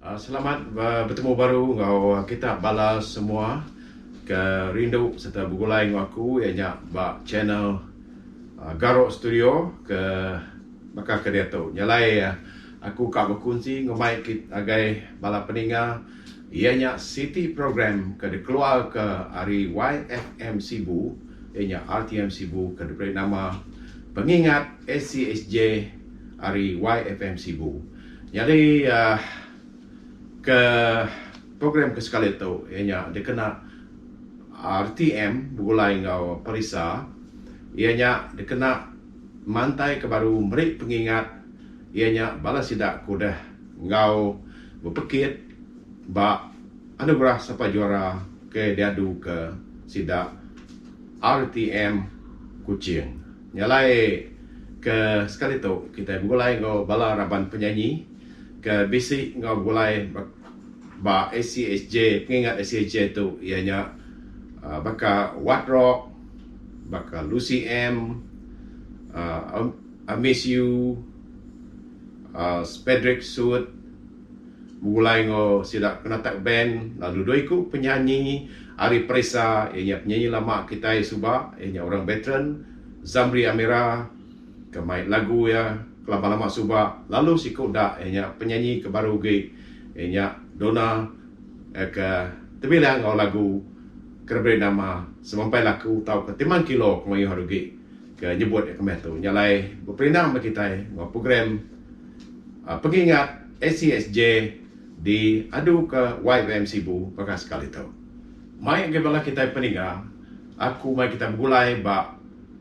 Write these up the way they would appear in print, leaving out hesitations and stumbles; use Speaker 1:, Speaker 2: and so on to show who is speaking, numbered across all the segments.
Speaker 1: Selamat bertemu baru ngau kita balas semua ke rindu serta bergulai ngau aku ianya bak channel Garok Studio ke bakal ke dia tu. Nyalai aku kak berkunci ngomai kit agai bala peninga ianya city program ke keluar ke hari YFM Sibu ianya RTM Sibu ke diberi nama pengingat SCSJ hari YFM Sibu. Jadi ke program ke sekali tu ianya dia kena RTM bergulai ngau Parisa ianya dia kena mantai ke baru merik pengingat ianya balas sidak kudah ngau berpekit bak anugerah siapa juara ke diadu ke sidak RTM Kuching. Nyalai ke sekali tu kita bergulai ngau bala raban penyanyi ke basic ngau bergulai ba SCSJ pengingat SCSJ tu ianya bakal What Rock, bakal Lucy M, I Miss You, Spedrick Suit, mulai ngo sidak kenatak band, lalu doiku penyanyi Ari Parisa, ianya penyanyi lama kita subak, ianya orang veteran, Zamri Amira, kemain lagu ya lama-lama subak, lalu si Kodak, ianya penyanyi kebaru gig, ianya Dona ke terbilang ngau lagu kerberi nama semampai laku tau ke timang kilo kemayu harugi ke nyebut ke metu nyalai berperinam kita ngau program pengingat SCSJ di adu ke YFM Sibu pakai sekali tu. Mai gebala kita peninga aku mai kita bergulai ba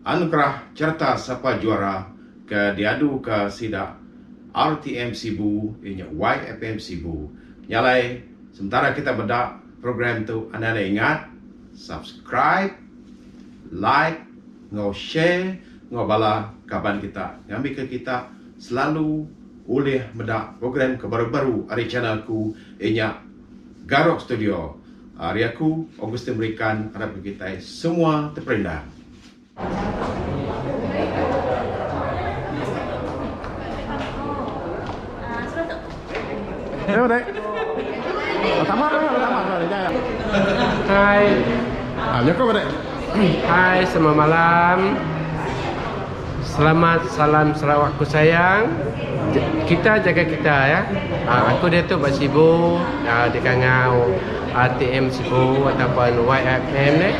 Speaker 1: anugerah cerita siapa juara ke diadu ke sida RTM Sibu inya YFM Sibu. Nyalai sementara kita bedak program tu anda ingat subscribe, like, ngau share, ngau bala kaban kita. Ngambil ke kita selalu boleh bedak program ke baru-baru hari channel aku inya Garok Studio. Hari aku Augustin berikan harap kita semua terperindah.
Speaker 2: Ayo dek. Pertama.
Speaker 3: Hai.
Speaker 2: Joko dek.
Speaker 3: Hai, selamat malam. Selamat salam Sarawakku sayang. Kita jaga kita ya. Aku dia tu buat Sibu, di Kangau RTM Sibu ataupun YFM ni.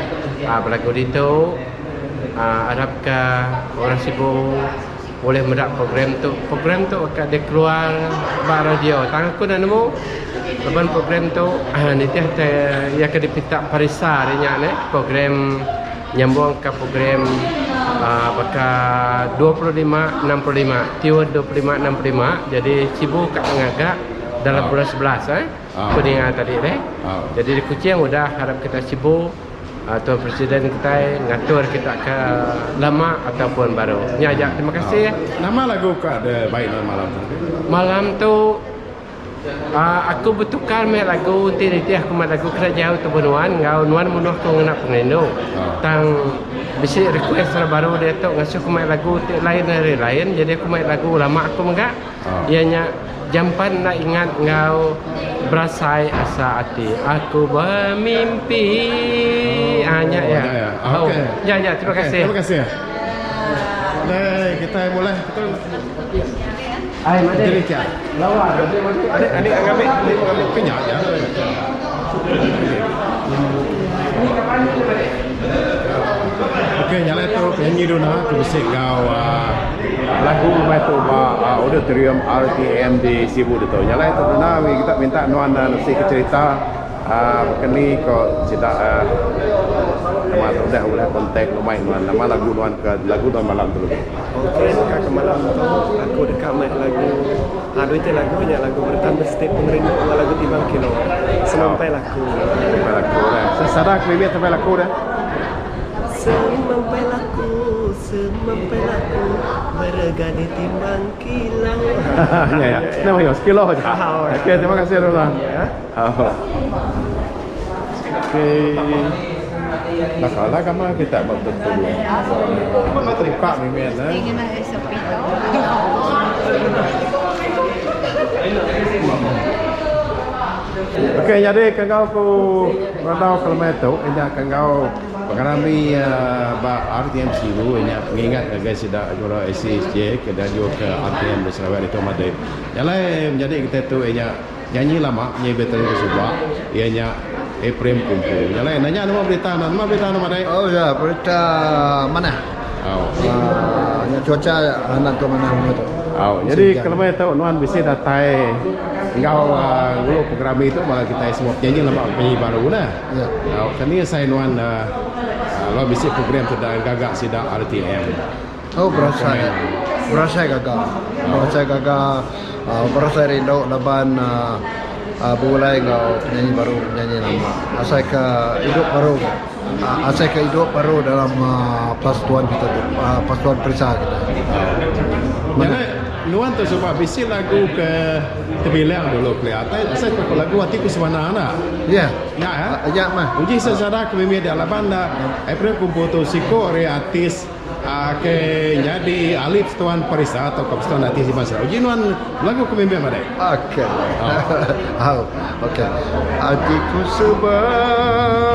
Speaker 3: Berlaku di tu. Harap ke orang Sibu boleh mendak program tu. Program tu akan dia keluar bar radio. Tangan aku dah nemu. Lepas program tu nanti ia akan dipinta Parisa dia ni program nyambung ke program bakal 25-65 tiur 25-65 jadi Sibu kat ngagak dalam bulan 11 peningat tadi ni. Jadi di Kuching udah harap kita Sibu Tuan Presiden kita ngatur kita ke lama ataupun baru. Nyajak terima kasih.
Speaker 2: Nama lagu kak ada baik malam tu.
Speaker 3: Malam tu aku bertukar main lagu nanti aku main lagu kerajaan tu benuan ngau nuan munuh tu nak pengendong tang bisi request baru dia tu ngasuh aku main lagu lain dari lain jadi aku main lagu lama aku enggak ianya jampan nak ingat ngau berasai asa hati aku bermimpi hanya ya.
Speaker 2: Okey.
Speaker 3: Ya terima kasih.
Speaker 2: Terima kasih. Kita mulai kita
Speaker 3: Ai made.
Speaker 2: jadi kia.
Speaker 3: Lawa
Speaker 2: Adik ngambil penyak ya. Okey, nyala tu penyanyi Dona tu bisik kau lagu tu auditorium RTM di Sibu tu. Nyala tu Dona kita minta nuan nasi ke cerita kini kau cerita nama tu dah boleh kontak lumayan nuan nama lagu nuan ke lagu nuan malam tu.
Speaker 4: Okey, sekarang ke malam tu aku dekat main lagu ada itu lagunya lagu bertambah setiap pengerindu lagu Timbang Kilo semampai laku
Speaker 2: dah. Sesadar kelibet sampai laku dah.
Speaker 4: semampai laku bergani Timbang Kilo.
Speaker 2: Ya. Nama yo sekilo aja. Okey, terima kasih Dona.
Speaker 4: Ya.
Speaker 2: Okey. Nak kalah kamu kita betul dulu. Mana teripak ni men eh.
Speaker 5: Ingin ada sepi tu.
Speaker 2: Okey, jadi kau ku randau kelma itu, enya kau pengarami RTM Sibu, enya mengingat guys sudah juara ACSJ ke dan juga ke RTM di Sarawak itu madai. Jalan menjadi kita tu enya nyanyi lama, nyanyi betul sebab ianya Prem Kumpul. Jalan nanya nama berita madai.
Speaker 5: Oh ya, berita mana?
Speaker 2: Oh.
Speaker 5: Cuaca anak tu mana tu?
Speaker 2: Oh, jadi kalau mau tahu nuan bisa datai engkau guru program itu malah kita semua penyanyi lama penyanyi baru lah.
Speaker 5: Ya.
Speaker 2: Oh, kini saya nuan lo bisa program sudah gagak sida RTM.
Speaker 5: Oh, berasa gagal. Berasa rindu laban mulai kau penyanyi baru, penyanyi lama. Asal ke hidup baru dalam persatuan kita tu, persatuan perisa kita.
Speaker 2: Jadi nuan tu sebab bisi lagu ke terbilang dulu kelihatan. Asal ke lagu hatiku semana anak.
Speaker 5: Ya.
Speaker 2: Ya mah. Uji secara kami di Alabanda. April kumpul tu siko ori artis ke jadi alif tuan perisa atau kapstuan artis di masa. Uji nuan lagu kami mana?
Speaker 5: Okey. Okey. Hatiku sebana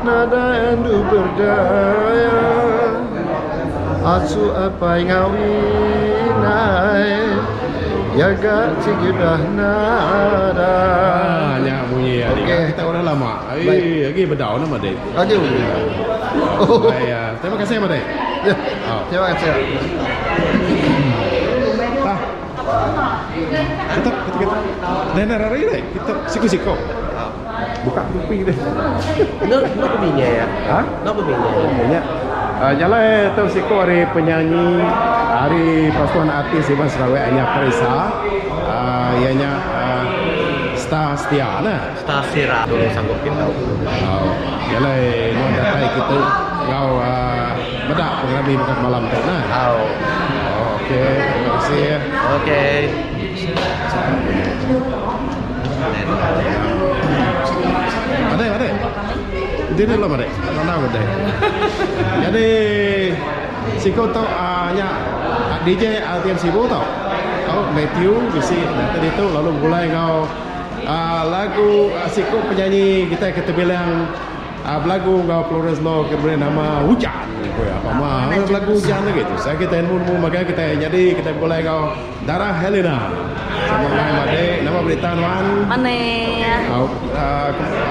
Speaker 5: nada endu berdaya. Asu apa yang ngawinai Yaga cikidah nada.
Speaker 2: Hanya bunyi ya.
Speaker 5: Okey.
Speaker 2: Kita orang lama. Lagi berdaun nama dek.
Speaker 5: Okey.
Speaker 2: Terima kasih nama dek.
Speaker 5: Ya. Terima kasih.
Speaker 2: Kita. Nenek rari dek. Kita siku. Buka pipi deh.
Speaker 3: No peminya ya.
Speaker 2: Hah?
Speaker 3: No peminya.
Speaker 2: Banyak. Jalan tu siko hari penyanyi, hari persatuan artis Iban Sarawak hanya Perisa, ianya Star Setia nah.
Speaker 3: Star Sira tu sanggupin tau.
Speaker 2: Jalan nuan datai kita kau bedak program ini bukan malam tu nah. Okey, terima kasih.
Speaker 3: Okey.
Speaker 2: Ada. Dia dah lama dek. Mana dek. Jadi siko tau DJ RTM Sibu tau. Kau Matthew bisi tadi tu lalu mulai kau lagu siko penyanyi kita bilang lagu kau Flores Law kemudian nama Hujan. Apa lagu Hujan gitu. Saya kita ilmu maka kita jadi kita mulai kau Darah Helena. Sama nama berita nuan.
Speaker 6: Mana?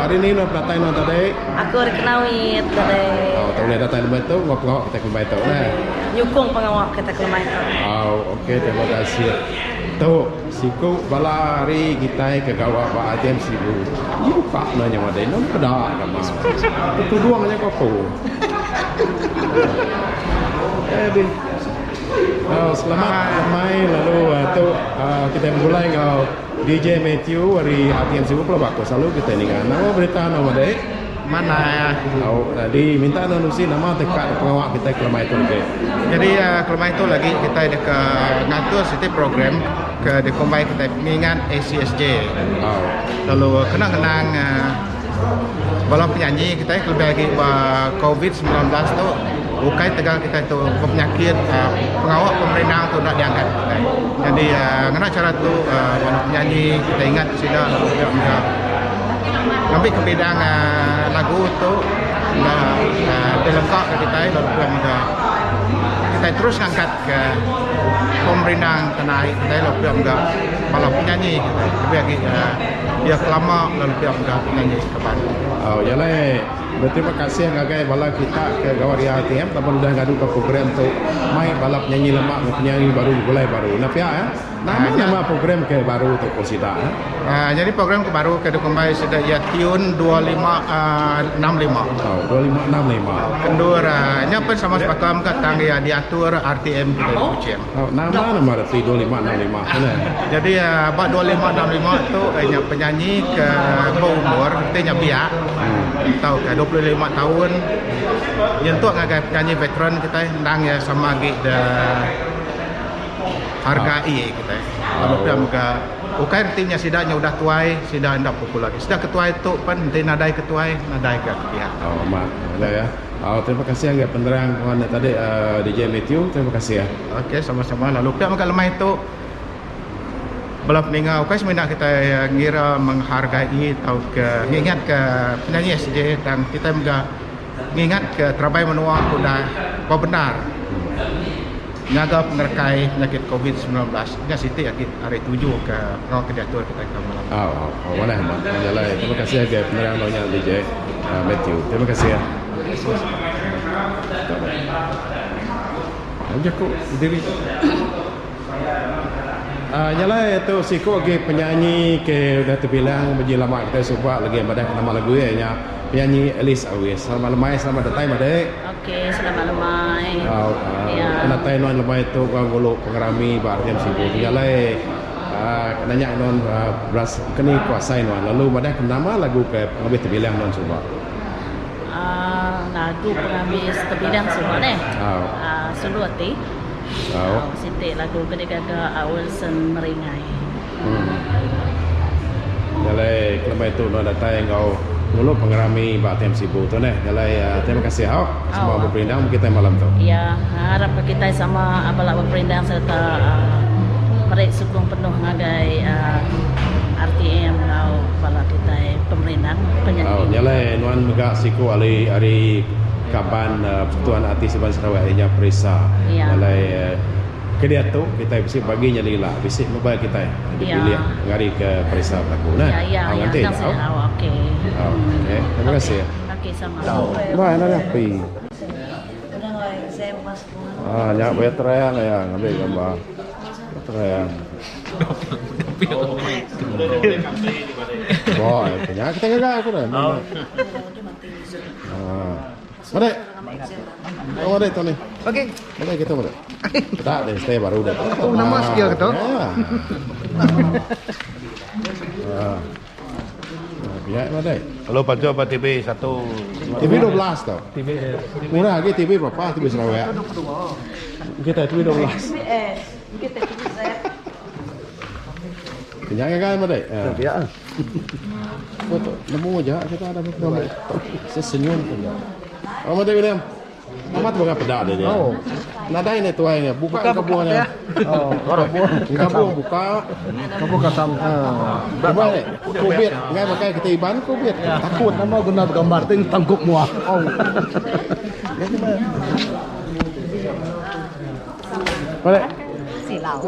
Speaker 2: Hari ini nuan datai nuan tadi.
Speaker 6: Aku dikenawit tadi.
Speaker 2: Tahu lihat datai lemah tu, ngok kita kembali tahu lah.
Speaker 6: Nyukung pengawal kita kelemah itu.
Speaker 2: Okey, terima kasih. Tu, siku bala hari kita ke kawak RTM Sibu. Ini buka nanya madai, non pedak nama. Itu doangnya kau tu. Selamat main lalu tu kita mulai kau DJ Matthew dari RTM Sibu pelabak selalu kita ni kan. Nama berita nama dek.
Speaker 3: Mana?
Speaker 2: Tadi minta nusi nama dekat pengawak kita kelemah itu ke.
Speaker 3: Jadi kelemah itu lagi kita ada ngatur setiap program ke dekombai kita mengingat ACSJ. Lalu kenang balap penyanyi kita lebih lagi COVID-19 tu bukai tegang kita tu penyakit pengawak pemerintah tu nak diangkat kita. Jadi ngana cara tu balap penyanyi kita ingat sudah ngambil ke bidang lagu tu dilengkap ke kita lalu kita terus angkat ke pemerintah tanah air kita lalu enggak balap penyanyi lebih lagi dia kelama lalu dia enggak penyanyi ke Bali.
Speaker 2: Yalah. Berterima kasih ngagai bala kita ke Gawari RTM tapi sudah ngadu ke program tu mai balap nyanyi lemak penyanyi baru mulai baru. Napia ya. Nama program ke baru tu konsida.
Speaker 3: Jadi program ke baru ke Dukumbai sudah ya Tune 2565.
Speaker 2: 2565.
Speaker 3: Kendur nyapa sama sepakam ke tang dia diatur RTM kita kucing.
Speaker 2: Nama reti 2565.
Speaker 3: Jadi bak 2565 tu penyanyi ke berumur artinya biak. Tahu ke 25 tahun. Yang tu ngagai penyanyi veteran kita ndang ya sama gig hargai kita. Lalu juga ukai artinya sidanya udah tuai, sidah hendak pukul lagi. Sidah ketua itu pun nanti nadai ketuai, nadai ke pihak.
Speaker 2: Mak, ya. Terima kasih agak penerang kawan tadi DJ Matthew. Terima kasih ya.
Speaker 3: Okey, sama-sama. Lalu pihak maka lemah itu
Speaker 2: Bala peningau kai sebenarnya kita ngira menghargai atau mengingat ke penyanyi SJ dan kita juga mengingat ke terabai menua sudah benar menjaga pengerkai penyakit COVID-19. Ini Siti hari 7 ke Pengawal Kediatur kita ke malam.
Speaker 1: Mana Ahmad? Yalah, terima kasih ke penerangannya DJ Matthew. Terima kasih ya. Aja kok diri. Yalah itu siko ke penyanyi ke udah terbilang bagi lama kita suka lagi ada nama lagu ya penyanyi Elis Awis. Selamat lemai, selamat datang Madek.
Speaker 6: Okey, selamat lemai.
Speaker 1: Natai non lemai itu gulu pengerami RTM sibuk. Yalah nanya non beras kini kuasai non lalu Madek nama lagu ke lebih terbilang non suka.
Speaker 6: Lagu pengambil terbilang semua deh. Sulu hati. Siti lagu kedega awal sen meringai.
Speaker 1: Jalai kelima itu no datang kau dulu pengerami RTM sibuk tu nih. Jalai terima kasih awak semua berperindang kita malam tu.
Speaker 6: Ya, harap kita sama abalak berperindang serta mereka sukung penuh ngagai RTM kau bala kita pemerintah penyanyi.
Speaker 1: Jalai nuan megak siku hari kaban Tuan Artis Seban Sarawak nya Prisa. Jalai kedia tu kita bisa baginya lila bisa mobile kita dipilih ngari ke Prisa berlaku nah. Nanti.
Speaker 6: Okey.
Speaker 1: Okey. Terima kasih ya.
Speaker 6: Okey sama.
Speaker 1: Baik nak api.
Speaker 6: Saya masuk.
Speaker 1: Nyak bayar terayang ya ngambil gambar. Terayang. Boy, punya kita gagak aku dah. Mana? Oh, ada tu ni.
Speaker 5: Okey.
Speaker 1: Mana kita mana? Tak ada, stay baru dah.
Speaker 5: Oh, nama skill gitu.
Speaker 1: Biar mana?
Speaker 2: Kalau pacu apa TV 1
Speaker 1: TV 12 tau. TV murah lagi TV berapa? TV Sarawak. Kita TV 12.
Speaker 6: Kita saya.
Speaker 1: Kenyang kan mana?
Speaker 5: Ya.
Speaker 1: Foto nemu aja kita ada gambar. Sesenyum saja. Oh, Mata William. Amat bukan pedak dia. Oh. Nadai ni tuainya, buka kabuannya.
Speaker 5: Oh, buang.
Speaker 1: Kabung buka.
Speaker 5: Kamu kasam.
Speaker 1: Berapa ni? Covid. Ngai pakai kita iban Covid.
Speaker 5: Takut nama guna gambar ting tangkup muah. Oh.
Speaker 1: Mana?
Speaker 6: Silau.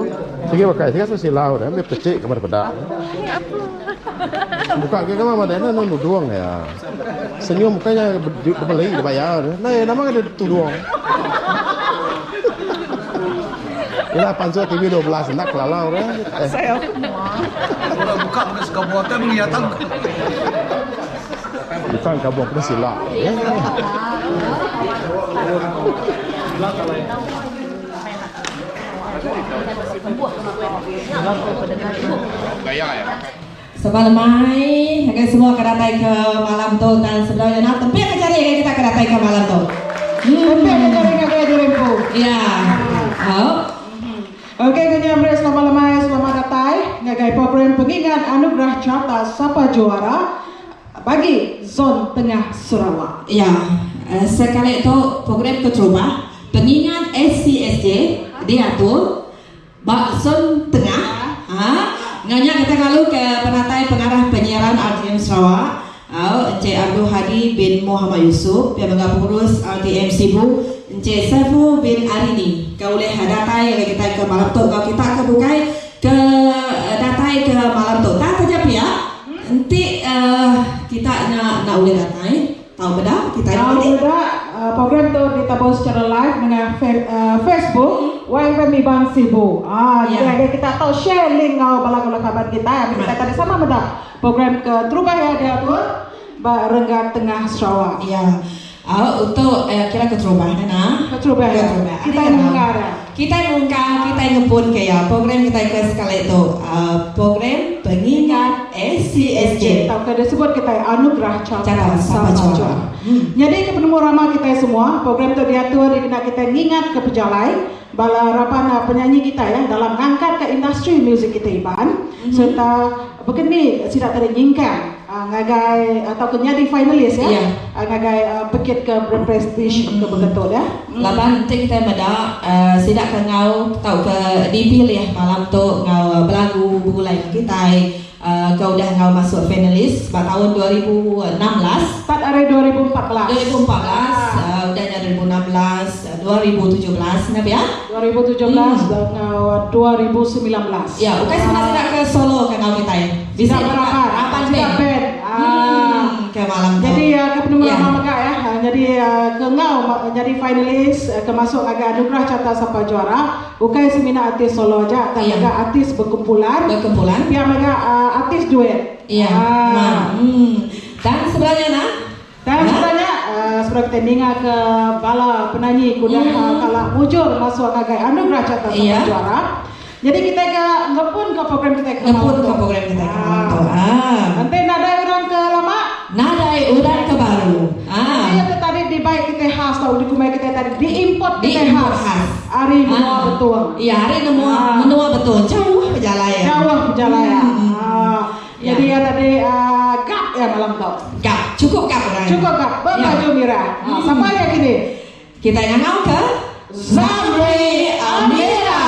Speaker 1: Sige pakai, sige silau dah. Ambil pecik kamar pedak. Buka ke kamar mana? Nak nuduang ya. Senyum mukanya beli dibayar. Nah, nama ada tuduang. Ila pansu TV 12 nak lalau dah.
Speaker 5: Saya. Orang buka mana sekabuatan kelihatan.
Speaker 1: Bukan kabung kena silap. Gaya ya.
Speaker 7: Semalamai, agar semua keratai ke malam tu dan sebenarnya nak tempat cari agar kita keratai ke malam tu.
Speaker 8: Tempat cari agar dirempu.
Speaker 7: Ya.
Speaker 8: Okey, kenyamres selamat datang ngagai program pengingat anugerah carta Sapa Juara bagi Zon Tengah Sarawak.
Speaker 7: Ya. Sekali itu program kecoba pengingat SCSJ diatur bak Zon Tengah. Nganya kita kalau ke penatai pengarah penyiaran RTM Sarawak, Encik Abdul Hadi bin Muhammad Yusuf yang pengurus RTM Sibu, Encik Saiful bin Arini. Kau boleh datai kita ke malam tu, kau kita ke bukai ke datai ke malam tu. Tak saja pia, nanti kita nak boleh datai. Tahu beda kita
Speaker 8: tahu beda program tu ditabung secara live dengan Facebook YFM Iban Sibu. Jadi kita tahu share link kau bala-bala kabar kita. Kita tadi sama beda program ke Terubah ya dia tu Renggat Tengah Sarawak.
Speaker 7: Ya. Untuk kira keterubah na.
Speaker 8: Keterubah ya. Kita yang mengara.
Speaker 7: Kita ngepun kaya program kita ke sekali itu program pengingat SCSJ.
Speaker 8: Tahu kita sebut kita anugerah carta
Speaker 7: Sapa Juara.
Speaker 8: Jadi ke penemu ramah kita semua, program itu diatur dikena kita ingat ke pejalai bala rapan penyanyi kita ya dalam angkat ke industri muzik kita Iban serta begini tidak ternyingkan ngagai atau kenyadi finalis ya ngagai pekit ke berprestige ke begitu ya.
Speaker 7: Laban nanti kita meda sidak ke ngau tahu ke dipilih malam tu ngau berlagu Bugulai kita kau dah kau masuk finalis pada tahun 2016
Speaker 8: start hari 2014
Speaker 7: udah dari 2016 2017 nabi ya
Speaker 8: 2017 dan 2019
Speaker 7: ya bukan sebenarnya ke Solo kan kau kita ya
Speaker 8: bisa berapan band
Speaker 7: kayak malam
Speaker 8: jadi ke penunggu lama megak ya jadi ke ngau jadi finalis ke masuk agak anugerah carta sampai juara bukan semina artis solo aja tapi agak artis berkumpulan biar megak artis duet
Speaker 7: dan sebenarnya
Speaker 8: sebenarnya sebenarnya kita ninga ke bala penyanyi kuda kalau mujur masuk agak anugerah carta sampai juara. Jadi kita ngepun ke program kita nanti nadai orang ke lama
Speaker 7: nadai orang ke baru
Speaker 8: itu tadi di baik kita khas atau di kumai kita tadi diimport kita khas hari menua betul
Speaker 7: hari menua betul jauh perjalanan
Speaker 8: jadi ya tadi gap ya malam kau
Speaker 7: cukup gap berbaju merah sama ya gini
Speaker 3: Kita ngangau ke Zamri Amira.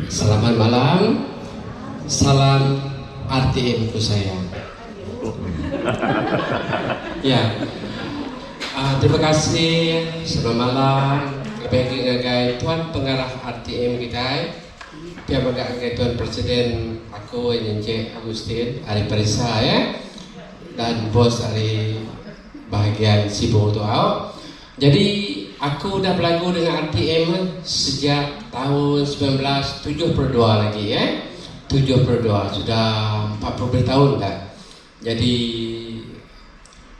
Speaker 9: Selamat malam, salam RTM ku sayang. Ya, terima kasih. Selamat malam bagi ngagai Tuan Pengarah RTM kita. Pihak ngagai Tuan Presiden aku Nyenje Agustin Ari Parisa ya, dan bos Ari bahagian Sibu Tuau. Jadi aku udah berlagu dengan RTM sejak tahun 1972 lagi ya. 72 sudah 40 tahun dah. Jadi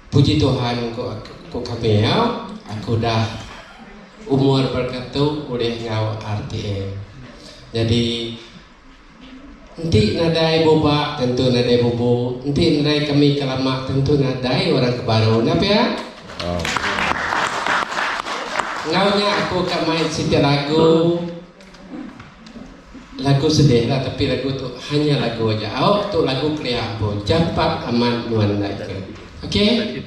Speaker 9: puji Tuhan ku kami ya, aku dah umur berketu oleh ngau RTM. Jadi nanti nadai boba tentu nadai bobo, nanti nadai kami kelamak tentu nadai orang kebaru. Napa ya? Ngaunya aku akan main setiap lagu sedih lah, tapi lagu tu hanya lagu aja. Tu lagu Kriya pun Japat Aman Nuan Naika. Okey?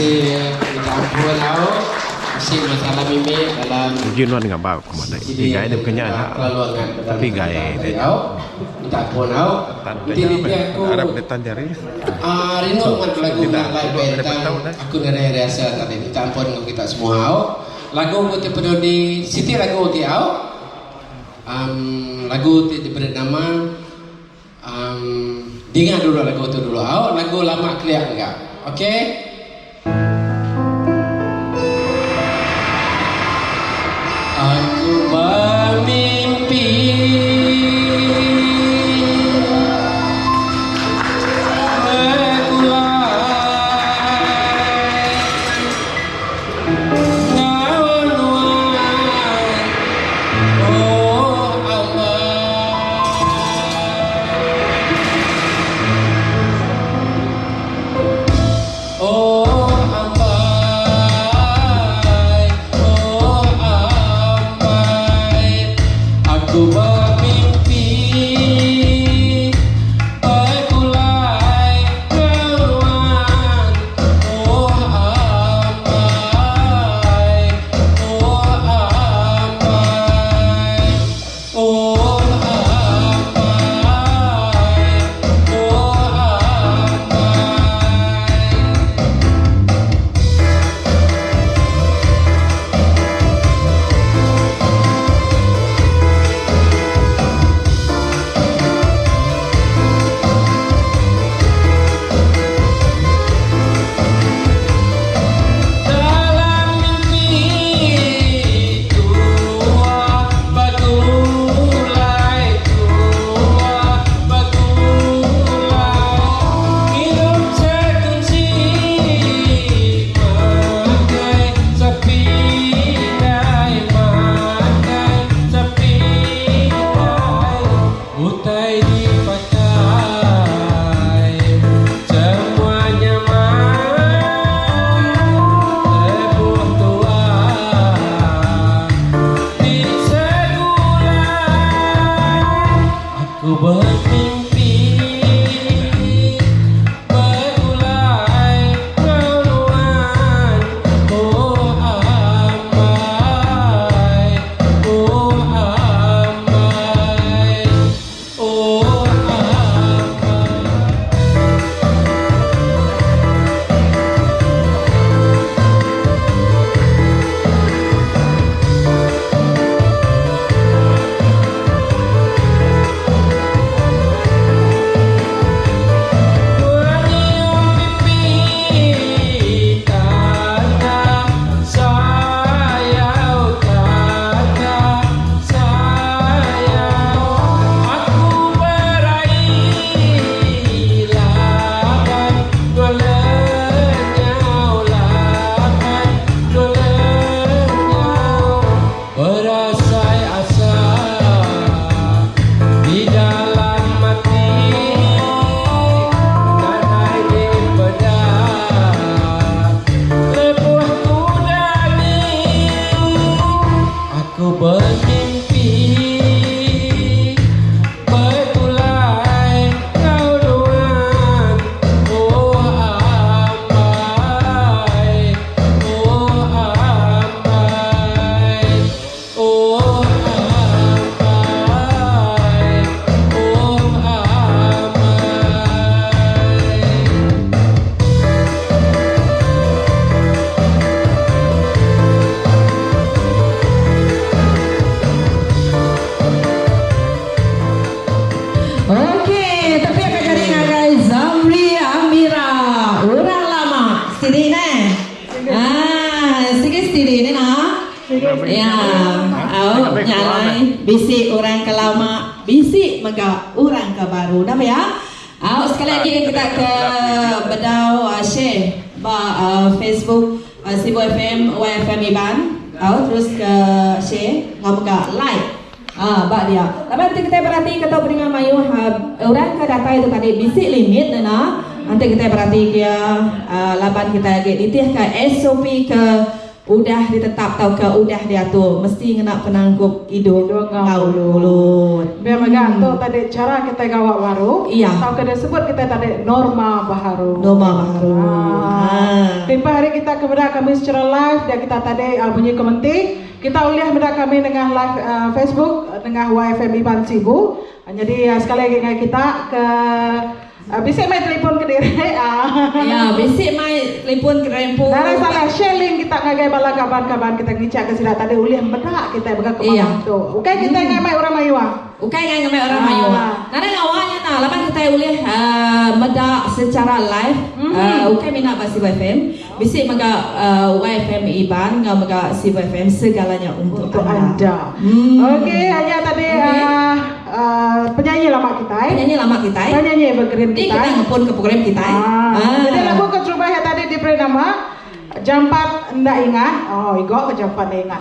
Speaker 9: kasih minta ampun tau. Masih masalah mimik dalam
Speaker 2: Jun wan dengan bau kemana? Gaya dia bukannya anak. Tapi gaya dia.
Speaker 9: Minta ampun tau. Nanti aku
Speaker 2: Arab detan jari.
Speaker 9: rindu dengan lagu Live Bentang. Aku dari rasa tadi minta ampun dengan kita semua tau. Lagu aku terpenuh di Siti lagu aku tau. Lagu itu diberi nama dengar dulu lagu itu dulu tau. Lagu lama clear enggak? Oke? Aku bermimpi
Speaker 7: Ya, nyalai bisik orang ke lama, bisik mega orang ke baru. Nama ya. Sekali lagi kita ke bedau share Facebook Sibu FM YFM Iban. Terus ke share ngomong like. Bak dia. Tapi nanti kita berarti kita beringat mayu orang ke data itu tadi bisik limit nana. Nanti kita berarti dia laban kita ditih ke SOP ke udah ditetap tau ke udah diatur mesti kena penanggup hidung ngau mulut.
Speaker 8: Biar maganto tadi cara kita gawat baru.
Speaker 7: Iya.
Speaker 8: Tau ke disebut kita tadi norma baru.
Speaker 7: Norma baru.
Speaker 8: Tempoh hari kita kepada kami secara live dan kita tadi bunyi komenti. Kita uliah benda kami dengan live Facebook dengan YFM Iban Sibu. Jadi sekali lagi kita ke bisik mai telefon ke diri.
Speaker 7: Ya, bisik mai telefon ke rempu.
Speaker 8: Dari salah share link kita ngagai bala kaban-kaban kita ngicak ke sila tadi uliah benda kita baga ke malam tu. Okey kita ngai mai orang Mayua.
Speaker 7: Okey ngai mai orang Mayua. Nana ngawanya nah, lapan kita uliah medak secara live. Okey mina basi YFM. Bisik maga YFM Iban ngau maga si YFM segalanya untuk anda.
Speaker 8: Okey hanya tadi penyanyi lama kita. Penyanyi evergreen kita
Speaker 7: ngepun ke program kita.
Speaker 8: Jadi lagu kecoba yang tadi diberi nama Jam 4 ndak ingat. Oh, igo ke Jam 4 ndak ingat.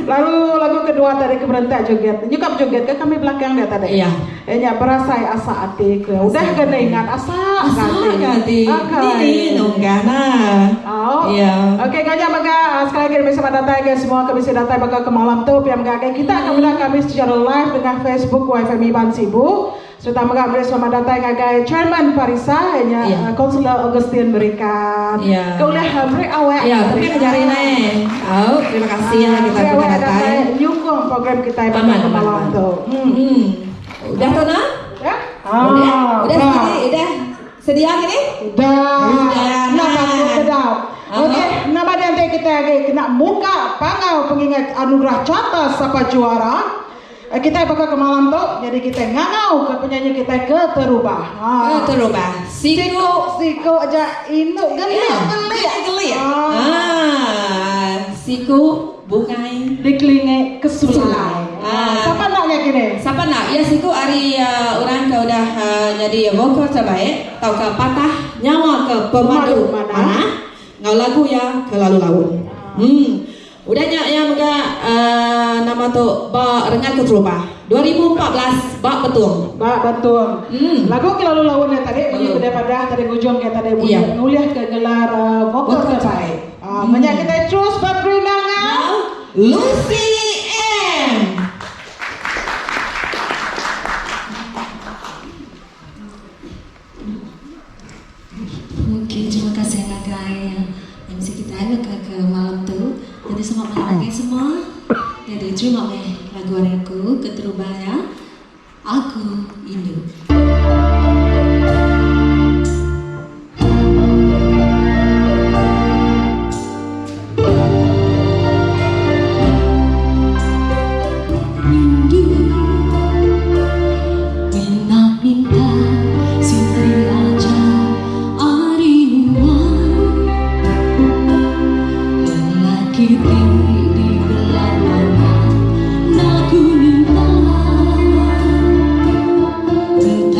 Speaker 8: Lalu lagu kedua tadi keberentak joget. Nyukap joget ke kami belakang dia tadi.
Speaker 7: Iya.
Speaker 8: Nya berasai asa ati ke. Udah kena ingat asa
Speaker 7: ganti. Ini nunggana.
Speaker 8: Oh.
Speaker 7: Iya.
Speaker 8: Oke, kanya baga sekali lagi bisa datang guys semua kami bisa datang baga ke malam tu piam gaga kita akan benar kami secara live dengan Facebook YFM Iban Sibu. Serta maga beri selamat datang gaga Chairman Parisa hanya Konsuler Augustine berikan. Kaulah beri awak.
Speaker 7: Ya, tapi kejari naik. Oh, terima kasih ya kita sudah datang.
Speaker 8: Nyukung program kita pada malam tu.
Speaker 7: Udah tuh nak?
Speaker 8: Ya?
Speaker 7: Udah sedia gini?
Speaker 8: Udah. Sedap. Okey, nama nanti kita kena muka pangau pengingat anugerah catas siapa juara. Kita bakal ke malam tu, jadi kita ngangau ke penyanyi kita ke terubah.
Speaker 7: Terubah.
Speaker 8: Siku aja induk geli.
Speaker 7: Siku bungai
Speaker 8: diklinge kesulai. Siapa naknya kini?
Speaker 7: Siapa nak? Ya siku hari orang ke udah jadi vokal terbaik. Tahu ke patah nyawa ke pemadu mana? Ngau lagu ya ke lalu laun. Udahnya ya moga nama tu ba rengat ke terubah 2014 ba betul.
Speaker 8: Lagu ke lalu laun yang tadi bunyi daripada tadi ujung yang tadi bunyi nuliah ke gelar vokal terbaik. Banyak kita terus berinangan
Speaker 7: Lucy M.
Speaker 10: Mungkin terima kasih agak MC kita ke malam tu. Jadi selamat malam semua. Jadi terima kasih lagu aku keterubah ya. Aku Indo.
Speaker 11: Di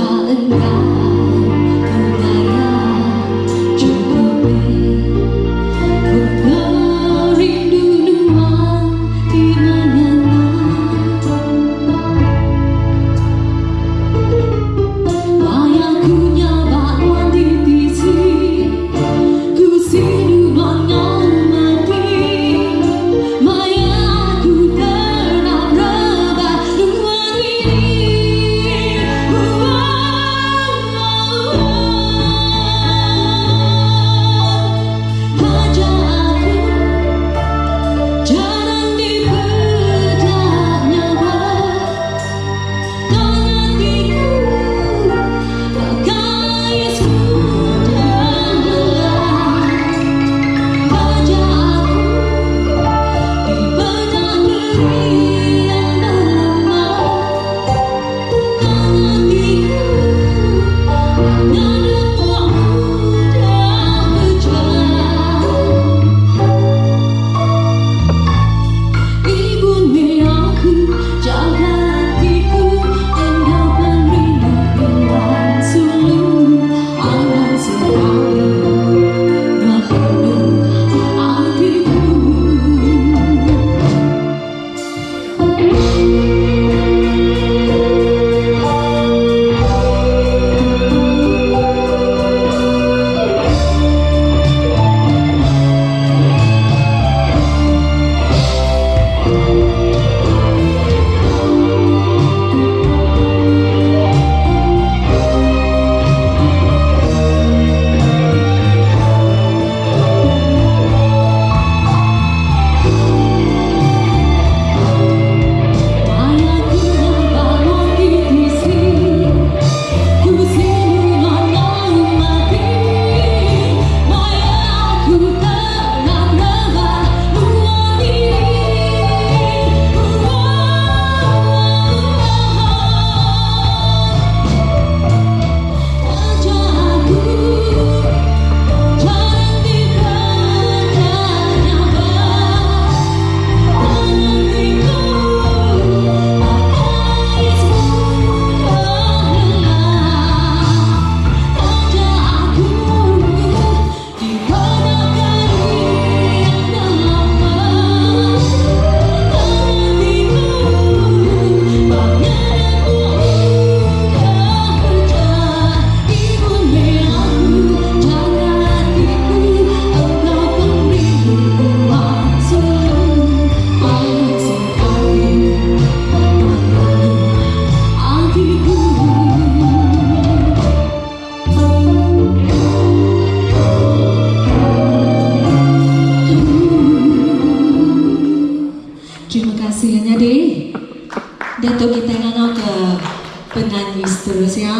Speaker 10: menyanyi seterusnya.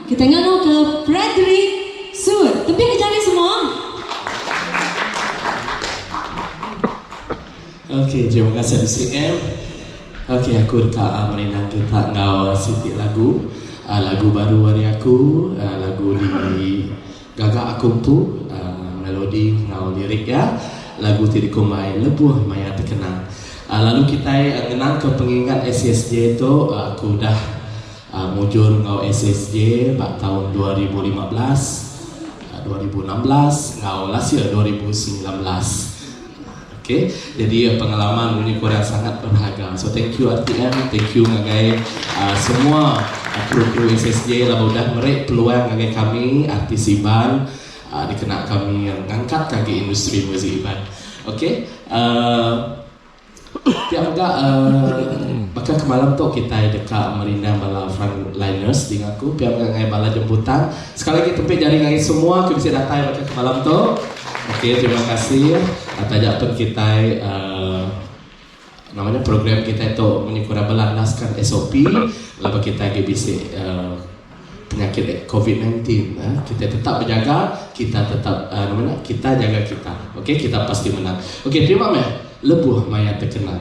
Speaker 10: Kita nganu ke Frederick Sur. Tepi ke jari semua.
Speaker 11: Okey, terima kasih MCM. Okey, aku dekat merenang kita ngau sedikit lagu. Lagu baru hari aku, lagu di Gagak Aku Tu, melodi ngau lirik ya. Lagu Tiriku Mai Lebuh Maya Terkenang. Lalu kita mengenang ke pengingat SSJ itu, aku dah mujur ngau SSJ pada tahun 2015, 2016, ngau last year 2019. Okay, jadi pengalaman ini kurang sangat berharga. So thank you RTM, thank you ngagai semua kru SSJ lah udah merek peluang ngagai kami artis Iban, dikena kami yang ngangkat kaki industri muzik Iban. Okay, tiap enggak maka kemalam tu kita dekat Merinda bala frontliners dengan aku tiap enggak bala jemputan sekali lagi tempat jari ngai semua kita bisa datang maka kemalam tu. Okey, terima kasih atas pun kita namanya program kita itu menyukur berlandaskan SOP lalu kita bisa penyakit COVID-19 kita tetap berjaga, kita tetap namanya kita jaga kita. Okey, kita pasti menang. Okey, terima kasih. Lebuh Maya Terkenang.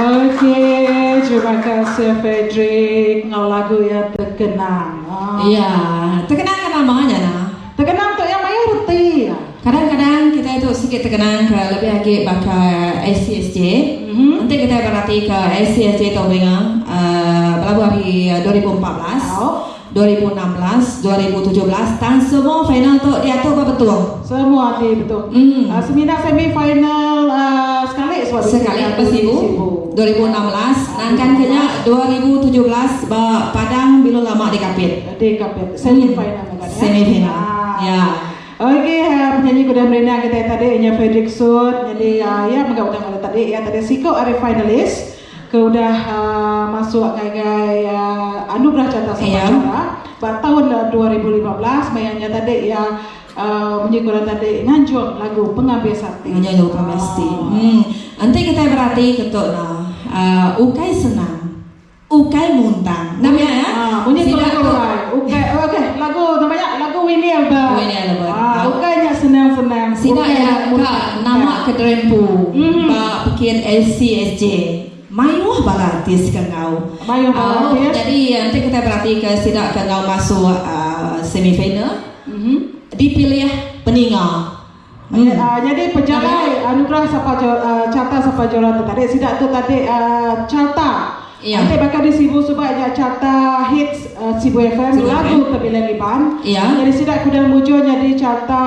Speaker 8: Okey, terima kasih Frederick. Ngau lagu yang terkenang.
Speaker 7: Iya, terkenang kan namanya nah.
Speaker 8: Terkenang untuk yang mayoriti.
Speaker 7: Kadang-kadang kita itu sedikit terkenang ke lebih lagi bakal SCSJ. Nanti kita berarti ke SCSJ tahun dengan berlaku hari 2014. 2016, 2017 dan semua final tu diatur betul.
Speaker 8: Semua betul. Seminar semi-final sekali
Speaker 7: bersibu 2016 nangkan kenya 2017 Padang bila lama dikapit
Speaker 8: semi-final
Speaker 7: ya.
Speaker 8: Okey, penyanyi kuda merenang kita tadi nya Frederick Sud. Jadi ya menggabungkan tadi Siko ada finalis udah masuk ngai anugerah Carta Sabah Juara pada tahun 2015 mayanya tadi menyikuran tadi nganjung lagu Pengambil Sakti.
Speaker 7: Nganjung Pengambil Sakti. Nanti kita berarti ketuk ukai senang, ukai muntang. Namanya ya?
Speaker 8: Punya lagu ukai lagu namanya lagu Winnie Albert. Ukainya senang-senang.
Speaker 7: Sida ya nama kedrempu. Bikin LCSJ. Mayuh balatis kengau. Jadi nanti kita berarti ke sidak kengau masuk semifinal. Dipilih peninggal.
Speaker 8: Jadi pejalan anugerah Carta Sabah Juara tadi sidak tu tadi carta. Nanti bakal disibu supaya carta hits Sibu FM lagu kebilaliban. Jadi sidak kuda muncul jadi carta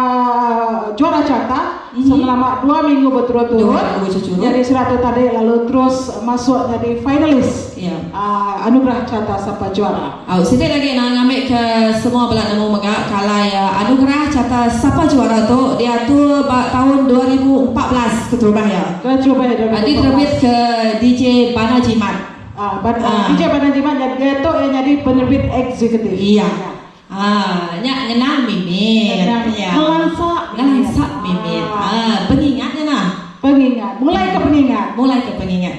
Speaker 8: juara carta selama 2 minggu berturut-turut. Jadi sidak tu tadi lalu terus masuk jadi finalis anugerah Carta Sabah Juara.
Speaker 7: Sidak lagi nak ngambil ke semua belah nama megak kalau anugerah Carta Sabah Juara tu dia tu tahun 2014 keterubah ya. Diterbit ke DJ Bana Jimat.
Speaker 8: DJ Bana Jimat dia tu yang jadi penerbit eksekutif.
Speaker 7: Iya. Nyak ngenal Mimin. Ngelansak Mimin. Pengingatnya nah.
Speaker 8: Pengingat. Mulai ke pengingat.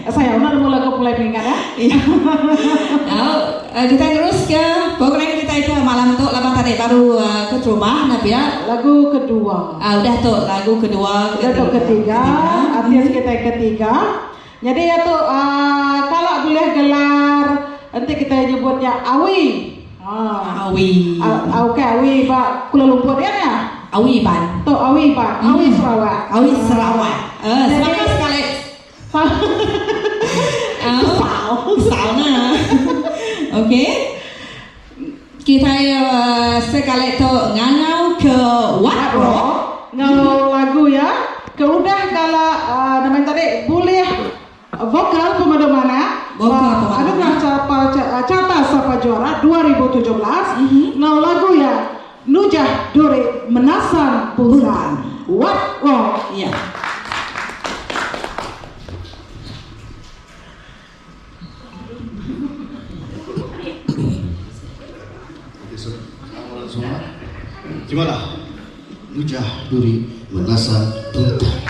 Speaker 8: Saya mulai pengingat ya.
Speaker 7: Kita terus ke program kita itu malam tu labang tadi baru ke rumah Nabi ya.
Speaker 8: Lagu kedua.
Speaker 7: Udah tu lagu kedua.
Speaker 8: Lagu ketiga. Artis kita ketiga. Jadi itu kalau boleh gelar nanti kita nyebutnya Awi.
Speaker 7: Awi.
Speaker 8: Awi Pak Kuala Lumpur ya.
Speaker 7: Awi Ban.
Speaker 8: Tu Awi Ban. Awi Sarawak.
Speaker 7: Awi Sarawak. Semangat sekali. Sauna. Okey. Kita sekali tu ngangau ke Watro.
Speaker 8: Ngau lagu ya. Keudah kalau namanya tadi boleh vokal pemandu mana? Anugerah Carta Sabah Juara 2017. Ngau lagu ya Nujah Duri Menasang Puntan. What wrong?
Speaker 7: Ya.
Speaker 12: Gimana? Nujah Duri Menasang Puntan.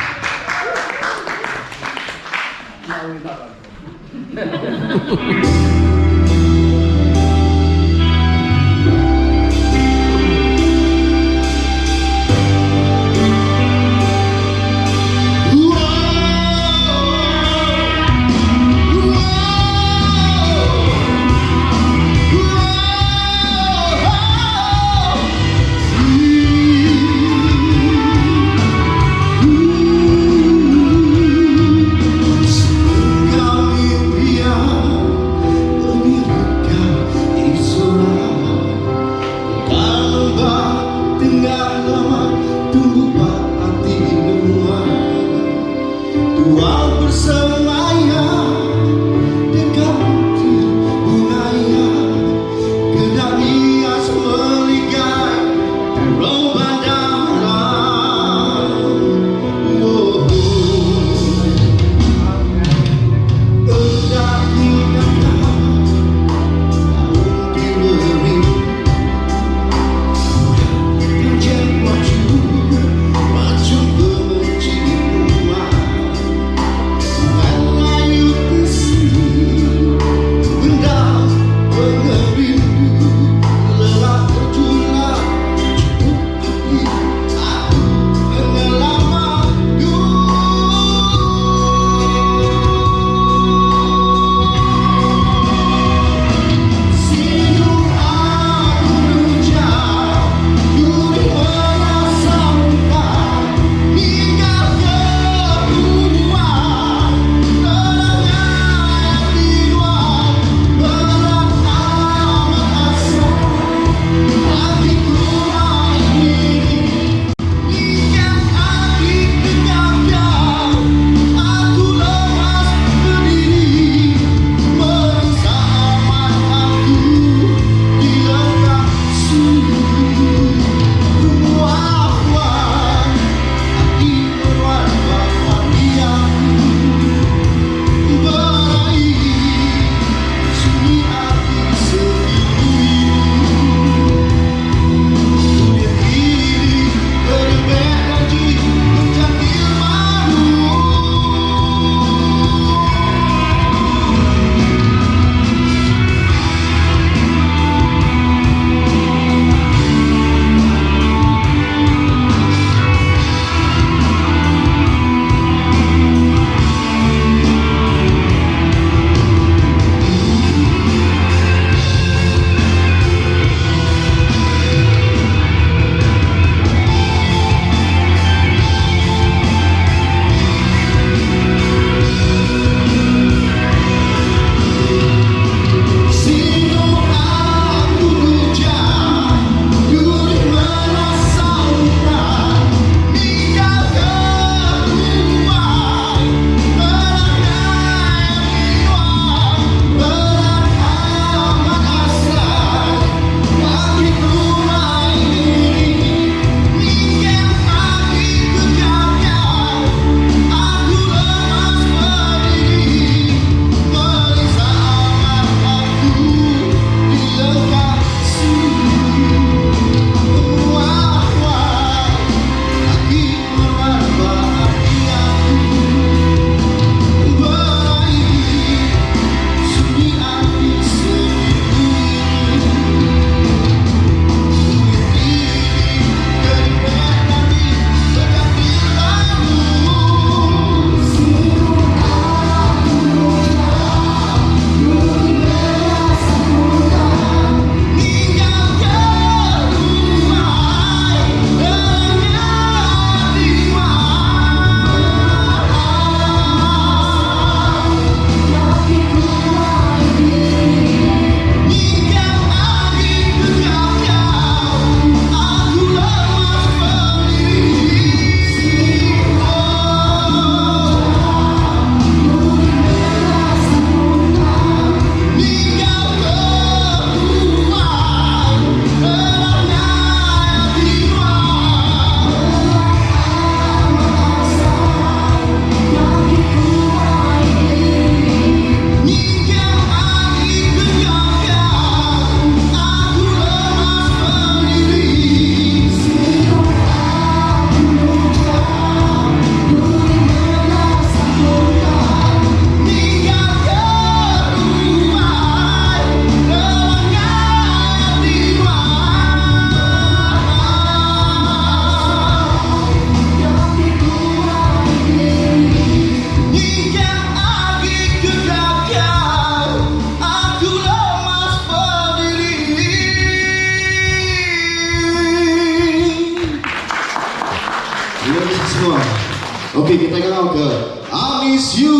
Speaker 12: Okey, kita kenal ke I Miss You.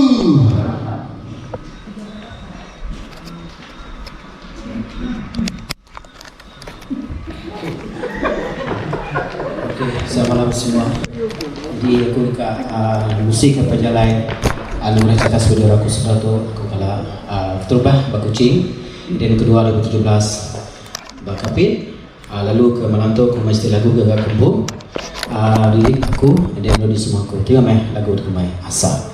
Speaker 13: Selamat malam semua. Jadi aku dekat musik apa jalan alumni cita saudara aku sudah tu aku kala terbah Bakucing. Dan kedua 2017 Bakapit. Lalu ke malam tu aku mesti lagu Gagak Kembung. Lirik aku dan melodi semua aku. Terima kasih lagu untuk main Asa.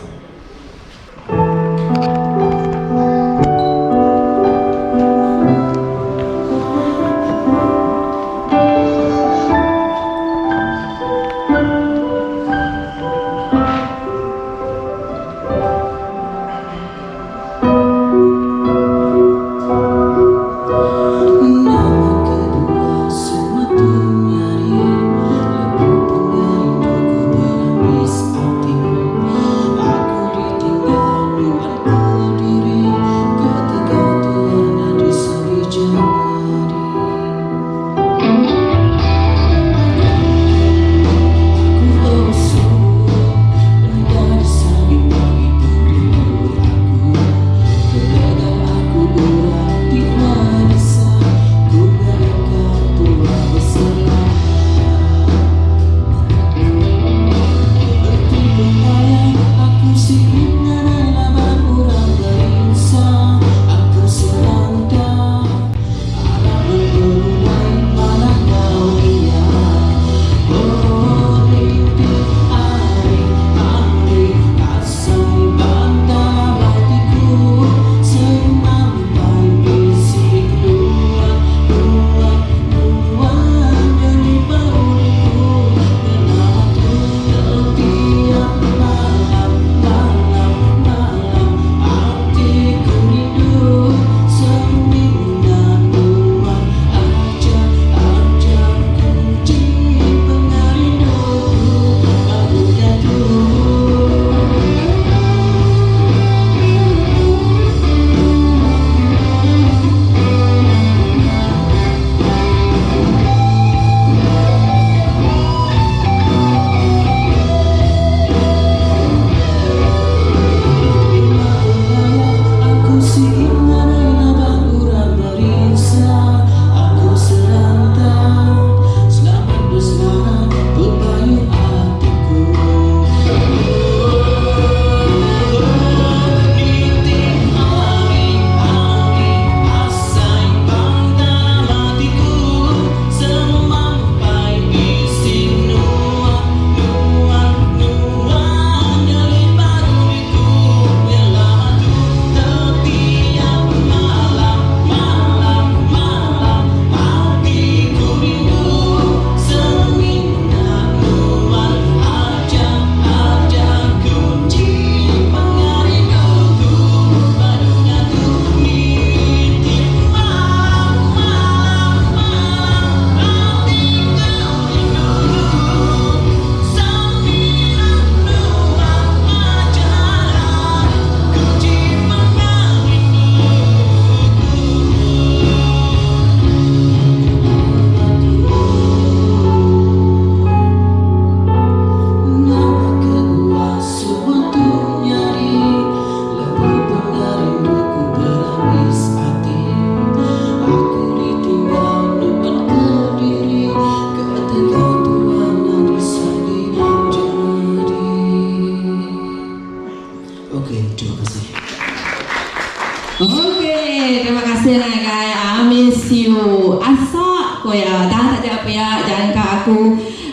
Speaker 7: Okey, terima kasih nak guys. I miss you. Asa ko ya, dah tak ada apa ya, jangan ke aku.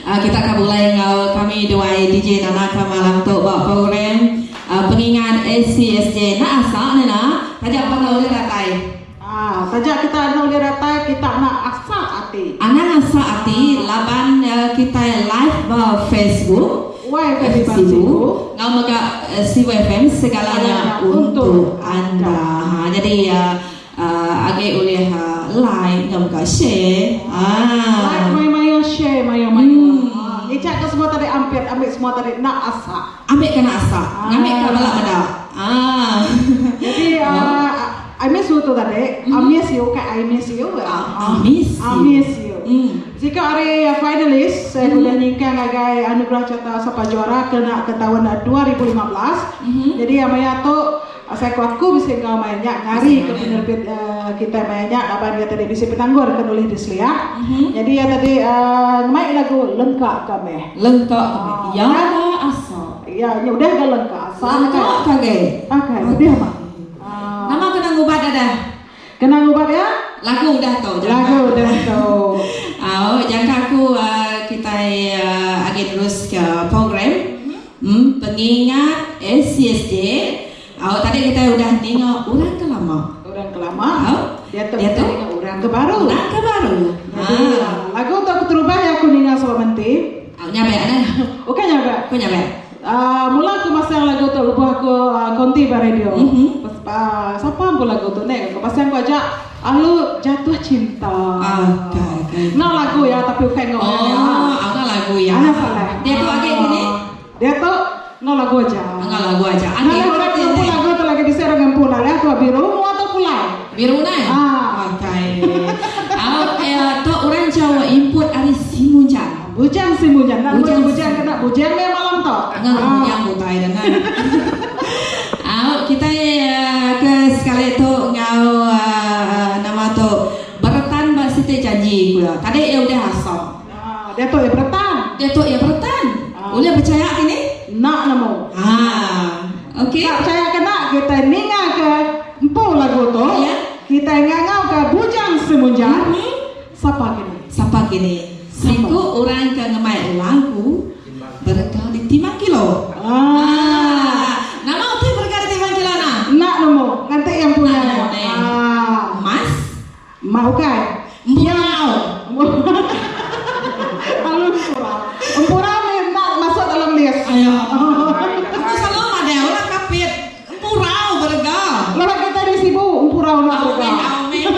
Speaker 7: Kita akan mulai ngau kami dua DJ Nana ke malam tu buat program pengingat SCSJ. Nak asa nana, tajak apa nak boleh ratai.
Speaker 8: Tajak kita nak boleh ratai, kita nak asa hati.
Speaker 7: Anak asa hati, laban kita live di Facebook. Facebook, ngau maka CWFM segalanya untuk anda. Jadi agak boleh like, ngau maka share.
Speaker 8: Like, mayo share, mayo. Ijak ke semua tadi ambil semua tadi nak asa.
Speaker 7: Ambil kena asa, ngambil ke balak ada.
Speaker 8: Jadi I miss you tu tadi. I miss you ke I miss you.
Speaker 7: I miss you.
Speaker 8: Jika ada finalis, saya boleh nyingkang agai anugerah Cata Sapa Juara kena ke tahun 2015. Jadi amaya tu saya kuatku bisa kau banyak ngari ke penerbit kita banyak apa dia tadi bisa penanggur ke nulis di Selia. Jadi ya tadi main lagu lengkap kami.
Speaker 7: Lengkap kami. Ya asal.
Speaker 8: Ya udah dah lengkap.
Speaker 7: Lengkap kagak.
Speaker 8: Oke, udah mah.
Speaker 7: Nama kena ngubat ada.
Speaker 8: Kena ngubat ya?
Speaker 7: Lagu udah tahu.
Speaker 8: Lagu udah tahu.
Speaker 7: Jangka aku kita akan terus ke program pengingat SCSJ. Tadi kita udah tengok orang kelama.
Speaker 8: Orang kelama. Dia tuh orang kebaru.
Speaker 7: Orang kebaru.
Speaker 8: Lagu untuk terubah ya aku ningal sama menti.
Speaker 7: Nyabe ada.
Speaker 8: Oke nyabe.
Speaker 7: Kau nyabe.
Speaker 8: Mula aku masang lagu tu lupa aku konti bar radio. Siapa pun lagu tu nek. Aku pasang aku ajak Alu Jatuh Cinta. Nah lagu ya tapi bukan ngomong ya.
Speaker 7: Ada lagu ya.
Speaker 8: Ada salah.
Speaker 7: Dia tu agak gini.
Speaker 8: Dia tu no lagu aja.
Speaker 7: Enggak lagu aja.
Speaker 8: Ada orang yang lagu tu lagi diserang dengan pula ya. Tu biru atau pulai.
Speaker 7: Biru nai. Okay. Tu orang Jawa input ari simunjan.
Speaker 8: Bujang simunjan. Nak bujang kena bujang me malam tu.
Speaker 7: Enggak bujang butai dan kita ke sekali tu ngau nama tu bertan basite janji pula. Tadi ya udah asal.
Speaker 8: Dia tu ya bertan.
Speaker 7: Dia tu ya bertan. Boleh percaya ini?
Speaker 8: Nak namo.
Speaker 7: Okey.
Speaker 8: Tak percaya kena kita ninga ke empu lagu tu.
Speaker 7: Ya.
Speaker 8: Kita ngangau ke bujang semunjan. Siapa kini?
Speaker 7: Siapa kini? Siku orang ke ngemai lagu berkah di Timang Kilo. Nama tu berkah di Timang Kilo na?
Speaker 8: Nak namo. Nanti yang punya.
Speaker 7: Mas?
Speaker 8: Mau kan?
Speaker 7: Mau.
Speaker 8: Empura nak masuk dalam list.
Speaker 7: Ayo. Aku selalu ada orang kapit. Empurau bergah.
Speaker 8: Lalu kita di sibu empurau nak bergah.
Speaker 7: Amin.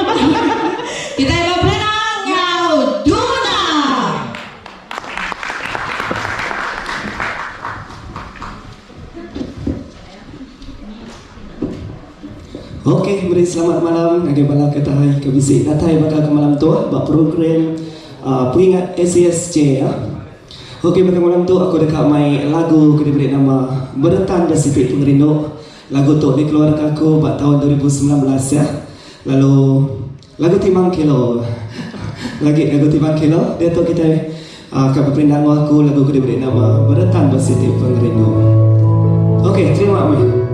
Speaker 7: Kita yang berenang ngau duna.
Speaker 14: Okey, beri selamat malam. Agak bala kata hai ke bisik datai bakal ke malam tu bak program pengingat SCSJ ya. Okey, pada malam tu aku dekat main lagu ke diberi nama Bertan Desipit Pengerindu. Lagu tu dikeluarkan aku pada tahun 2019 ya. Lalu lagu Timang Kilo. Lagi lagu Timang Kilo. Dia tu kita akan berpindah aku lagu ke diberi nama Bertan Desipit Pengerindu. Okey, terima kasih.